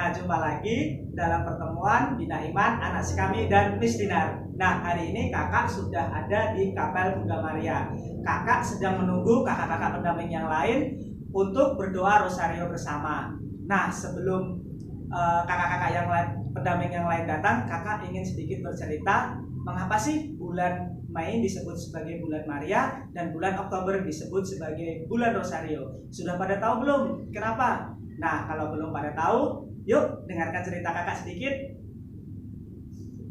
Nah, jumpa lagi dalam pertemuan Bina Iman, anak kami dan Miss Dinar. Nah, hari ini kakak sudah ada di Kapel Bunda Maria. Kakak sedang menunggu kakak-kakak pendamping yang lain untuk berdoa rosario bersama. Nah, sebelum kakak-kakak yang lain, pendamping yang lain datang, kakak ingin sedikit bercerita mengapa sih bulan Mei disebut sebagai bulan Maria dan bulan Oktober disebut sebagai bulan rosario. Sudah pada tahu belum? Kenapa? Nah, kalau belum pada tahu, yuk dengarkan cerita kakak sedikit.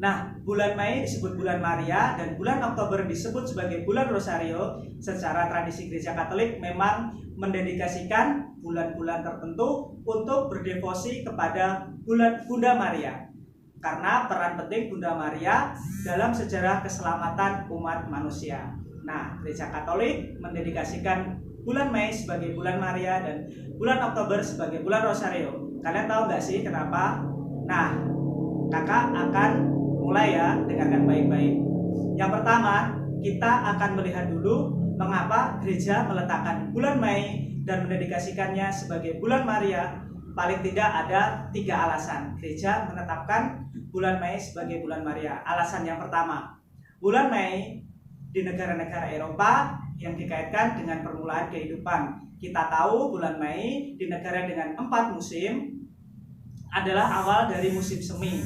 Nah, bulan Mei disebut bulan Maria dan bulan Oktober disebut sebagai bulan rosario. Secara tradisi Gereja Katolik memang mendedikasikan bulan-bulan tertentu untuk berdevosi kepada bulan Bunda Maria. Karena peran penting Bunda Maria dalam sejarah keselamatan umat manusia. Nah, Gereja Katolik mendedikasikan bulan Mei sebagai bulan Maria dan bulan Oktober sebagai bulan rosario. Kalian tahu nggak sih kenapa? Nah, kakak akan mulai ya, dengarkan baik-baik. Yang pertama, kita akan melihat dulu mengapa gereja meletakkan bulan Mei dan mendedikasikannya sebagai bulan Maria. Paling tidak ada 3 alasan gereja menetapkan bulan Mei sebagai bulan Maria. Alasan yang pertama, bulan Mei di negara-negara Eropa yang dikaitkan dengan permulaan kehidupan. Kita tahu bulan Mei di negara dengan 4 musim adalah awal dari musim semi,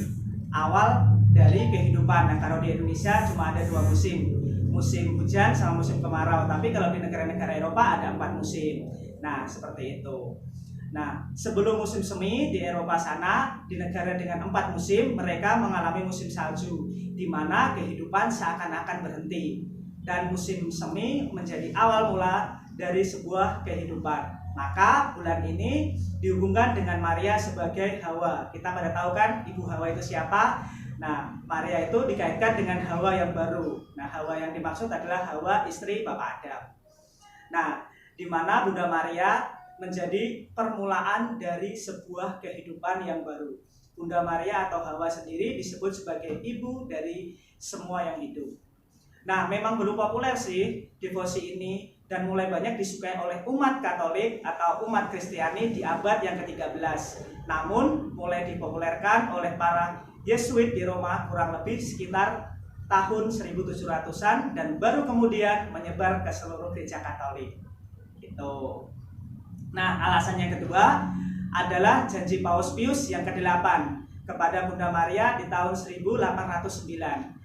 awal dari kehidupan. Nah, kalau di Indonesia cuma ada 2 musim, musim hujan sama musim kemarau. Tapi kalau di negara-negara Eropa ada 4 musim. Nah, seperti itu. Nah, sebelum musim semi di Eropa sana, di negara dengan 4 musim, mereka mengalami musim salju, di mana kehidupan seakan-akan berhenti. Dan musim semi menjadi awal mula dari sebuah kehidupan. Maka bulan ini dihubungkan dengan Maria sebagai Hawa. Kita pada tahu kan Ibu Hawa itu siapa? Nah, Maria itu dikaitkan dengan Hawa yang baru. Nah, Hawa yang dimaksud adalah Hawa istri Bapak Adam. Nah, di mana Bunda Maria menjadi permulaan dari sebuah kehidupan yang baru. Bunda Maria atau Hawa sendiri disebut sebagai ibu dari semua yang hidup. Nah, memang belum populer sih devosi ini dan mulai banyak disukai oleh umat Katolik atau umat Kristiani di abad yang ke-13. Namun, mulai dipopulerkan oleh para Yesuit di Roma kurang lebih sekitar tahun 1700-an dan baru kemudian menyebar ke seluruh gereja Katolik. Gitu. Nah, alasan yang kedua adalah janji Paus Pius yang ke-8 kepada Bunda Maria di tahun 1809.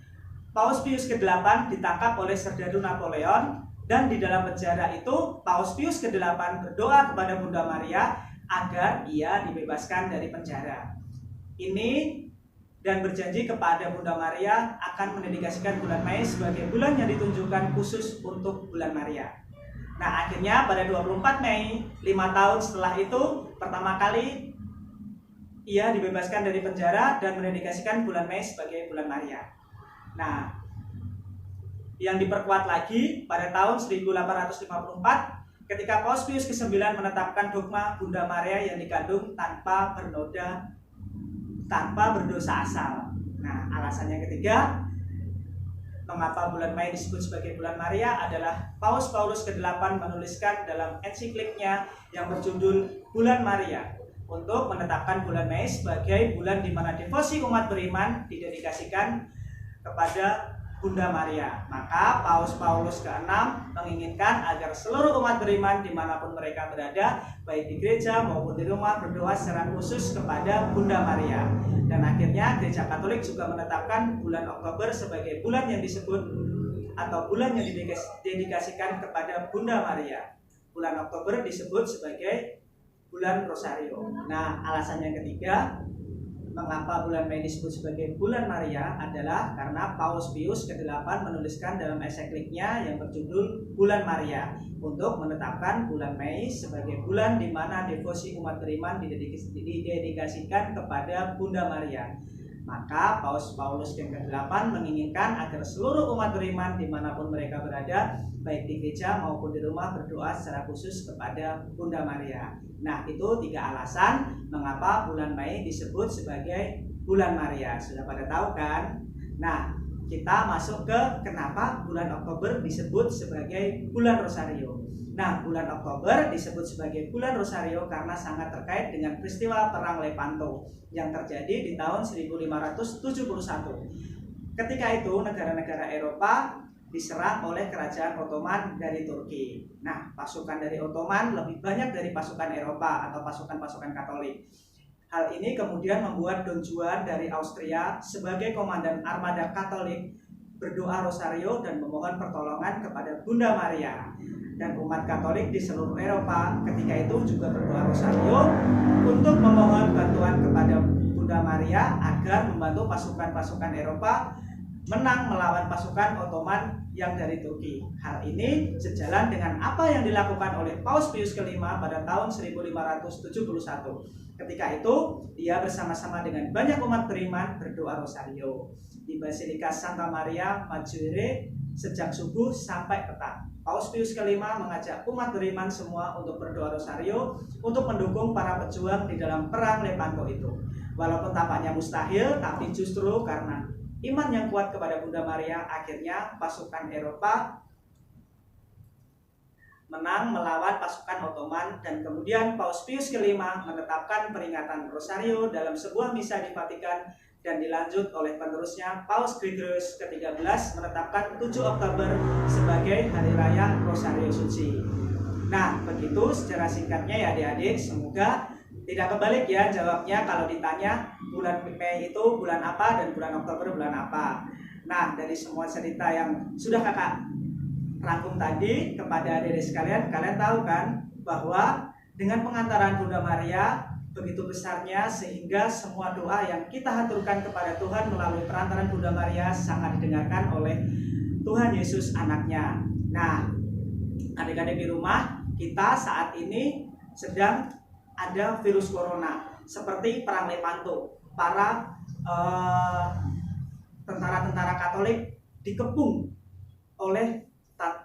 Paus Pius ke-8 ditangkap oleh Serdadu Napoleon dan di dalam penjara itu Paus Pius ke-8 berdoa kepada Bunda Maria agar ia dibebaskan dari penjara. Ini dan berjanji kepada Bunda Maria akan mendedikasikan bulan Mei sebagai bulan yang ditunjukkan khusus untuk bulan Maria. Nah, akhirnya pada 24 Mei, 5 tahun setelah itu, pertama kali ia dibebaskan dari penjara dan mendedikasikan bulan Mei sebagai bulan Maria. Nah, yang diperkuat lagi pada tahun 1854 ketika Paus Pius ke-9 menetapkan dogma Bunda Maria yang dikandung tanpa bernoda, tanpa berdosa asal. Nah, alasan yang ketiga mengapa bulan Mei disebut sebagai bulan Maria adalah Paus Paulus ke-8 menuliskan dalam ensikliknya yang berjudul Bulan Maria untuk menetapkan bulan Mei sebagai bulan di mana devosi umat beriman didedikasikan kepada Bunda Maria. Maka Paus Paulus ke-6 menginginkan agar seluruh umat beriman dimanapun mereka berada, baik di gereja maupun di rumah, berdoa secara khusus kepada Bunda Maria. Dan akhirnya Gereja Katolik juga menetapkan bulan Oktober sebagai bulan yang disebut atau bulan yang didedikasikan kepada Bunda Maria. Bulan Oktober disebut sebagai bulan rosario. Nah, alasan yang ketiga mengapa bulan Mei disebut sebagai bulan Maria adalah karena Paus Pius ke-8 menuliskan dalam ensikliknya yang berjudul Bulan Maria untuk menetapkan bulan Mei sebagai bulan di mana devosi umat beriman didedikasikan kepada Bunda Maria. Maka Paus Paulus yang ke-8 menginginkan agar seluruh umat beriman dimanapun mereka berada, baik di gereja maupun di rumah, berdoa secara khusus kepada Bunda Maria. Nah, itu 3 alasan mengapa bulan Mei disebut sebagai bulan Maria. Sudah pada tahu kan? Nah, kita masuk ke kenapa bulan Oktober disebut sebagai bulan rosario. Nah, bulan Oktober disebut sebagai bulan Rosario karena sangat terkait dengan peristiwa Perang Lepanto yang terjadi di tahun 1571. Ketika itu, negara-negara Eropa diserang oleh kerajaan Ottoman dari Turki. Nah, pasukan dari Ottoman lebih banyak dari pasukan Eropa atau pasukan-pasukan Katolik. Hal ini kemudian membuat Don Juan dari Austria sebagai komandan armada Katolik berdoa rosario dan memohon pertolongan kepada Bunda Maria. Dan umat Katolik di seluruh Eropa ketika itu juga berdoa rosario untuk memohon bantuan kepada Bunda Maria agar membantu pasukan-pasukan Eropa menang melawan pasukan Ottoman yang dari Turki. Hal ini sejalan dengan apa yang dilakukan oleh Paus Pius V pada tahun 1571. Ketika itu, dia bersama-sama dengan banyak umat beriman berdoa rosario di Basilika Santa Maria Maggiore sejak subuh sampai petang. Paus Pius V mengajak umat beriman semua untuk berdoa rosario untuk mendukung para pejuang di dalam perang Lepanto itu. Walaupun tampaknya mustahil, tapi justru karena iman yang kuat kepada Bunda Maria, akhirnya pasukan Eropa menang melawan pasukan Ottoman, dan kemudian Paus Pius V menetapkan peringatan Rosario dalam sebuah misa di Vatikan, dan dilanjut oleh penerusnya Paus Gregorius ke-13 menetapkan 7 Oktober sebagai Hari Raya Rosario Suci. Nah, begitu secara singkatnya ya adik-adik, semoga tidak kebalik ya jawabnya kalau ditanya bulan Mei itu bulan apa dan bulan Oktober bulan apa. Nah, dari semua cerita yang sudah kakak rangkum tadi kepada adik-adik sekalian, kalian tahu kan bahwa dengan pengantaran Bunda Maria begitu besarnya sehingga semua doa yang kita haturkan kepada Tuhan melalui perantaran Bunda Maria sangat didengarkan oleh Tuhan Yesus anaknya. Nah, adik-adik di rumah, kita saat ini sedang ada virus corona seperti perang Lepanto. Para tentara-tentara Katolik dikepung oleh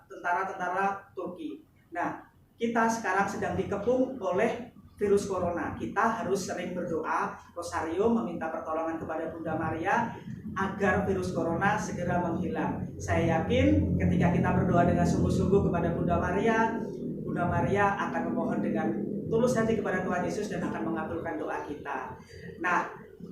tentara-tentara Turki. Nah, kita sekarang sedang dikepung oleh virus corona. Kita harus sering berdoa rosario meminta pertolongan kepada Bunda Maria agar virus corona segera menghilang. Saya yakin ketika kita berdoa dengan sungguh-sungguh kepada Bunda Maria akan memohon dengan tulus hati kepada Tuhan Yesus dan akan mengabulkan doa kita. Nah,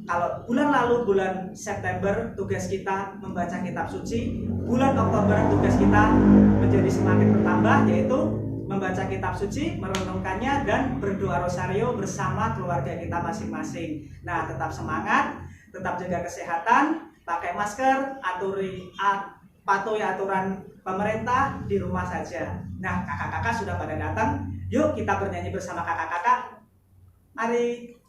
kalau bulan lalu, bulan September, tugas kita membaca kitab suci. Bulan Oktober tugas kita menjadi semakin bertambah, yaitu membaca kitab suci, merenungkannya, dan berdoa rosario bersama keluarga kita masing-masing. Nah, tetap semangat, tetap jaga kesehatan, pakai masker, patuhi aturan pemerintah, di rumah saja. Nah, kakak-kakak sudah pada datang. Yuk kita bernyanyi bersama kakak-kakak. Mari.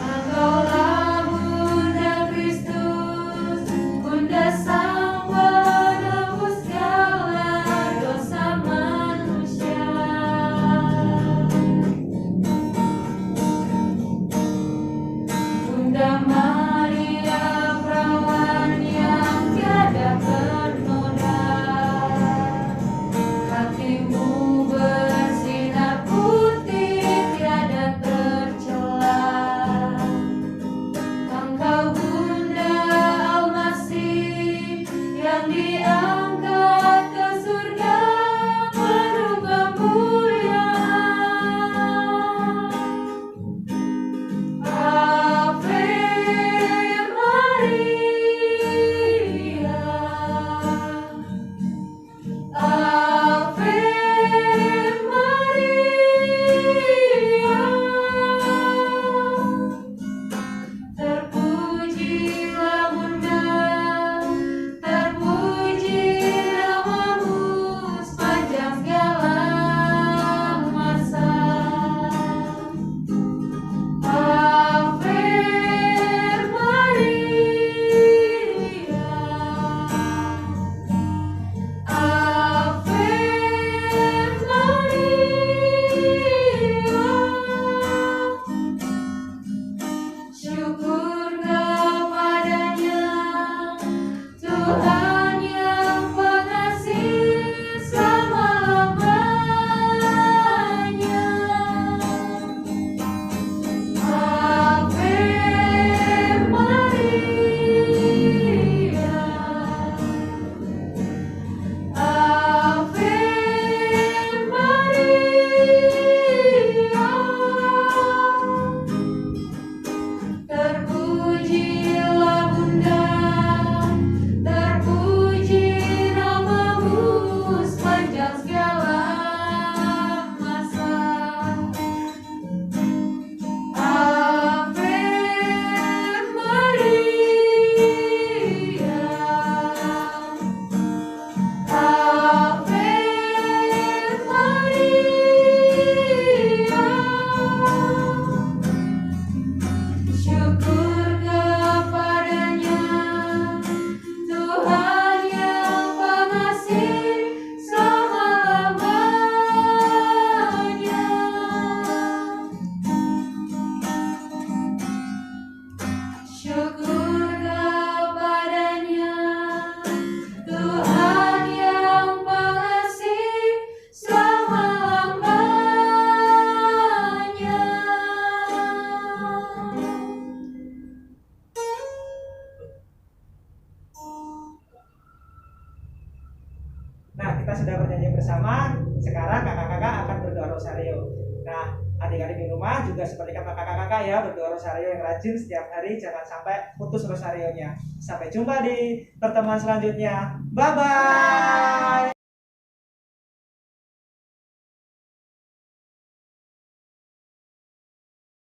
Engkau sudah berjanji bersama, sekarang kakak-kakak akan berdoa rosario. Nah, adik-adik di rumah juga seperti kakak-kakak ya, berdoa rosario yang rajin setiap hari, jangan sampai putus rosarionya. Sampai jumpa di pertemuan selanjutnya. Bye bye.